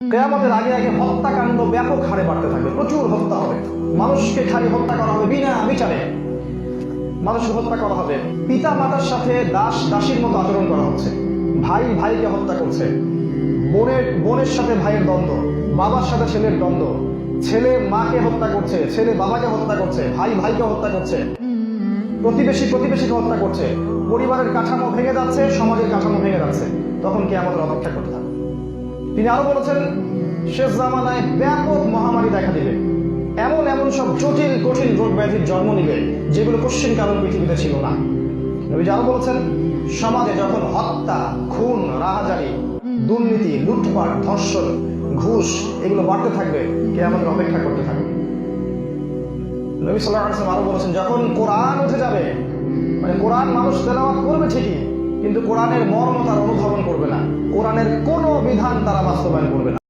কিয়ামতের আগে আগে হত্যাকাণ্ড ব্যাপক হারে বাড়তে থাকবে, প্রচুর হত্যা হবে, মানুষকে খালি হত্যা করা হবে বিনা বিচারে, মানুষকে হত্যা করা হবে। পিতা মাতার সাথে দাস দাসীর মতো আচরণ করা হচ্ছে, ভাই ভাইকে হত্যা করছে, বোনের সাথে ভাইয়ের দ্বন্দ্ব, বাবার সাথে ছেলের দ্বন্দ্ব, ছেলে মাকে হত্যা করছে, ছেলে বাবাকে হত্যা করছে, ভাই ভাইকে হত্যা করছে, প্রতিবেশী প্রতিবেশীকে হত্যা করছে, পরিবারের কাঠামো ভেঙে যাচ্ছে, সমাজের কাঠামো ভেঙে যাচ্ছে। তখন কি আমাদের অপেক্ষা করতে হবে? তিনি আরো বলেছেন, শেষ জামানায় ব্যাপক মহামারী দেখা দিবে, এমন এমন সব জটিল কঠিন রোগ ব্যাধির জন্ম নিবে যেগুলো কোশ্চিন কারণ পৃথিবীতে ছিল না। নবীজি আরো বলেছেন, সমাজে যখন হত্যা, খুন, রাহাজানি, দুর্নীতি, লুটপাট, ধর্ষণ, ঘুষ এগুলো বাড়তে থাকবে, কে আমাদের অপেক্ষা করতে থাকবে। নবী সাল্লাল্লাহু আলাইহি ওয়াসাল্লাম আরো বলেছেন, যখন কোরআন উঠে যাবে, মানে কোরআন মানুষ তেলাওয়াত করবে ঠিকই, কিন্তু কোরআনের মর্ম তারা অনুধাবন করবে না, কোরআনের কোনো বিধান তারা বাস্তবায়ন করবে না।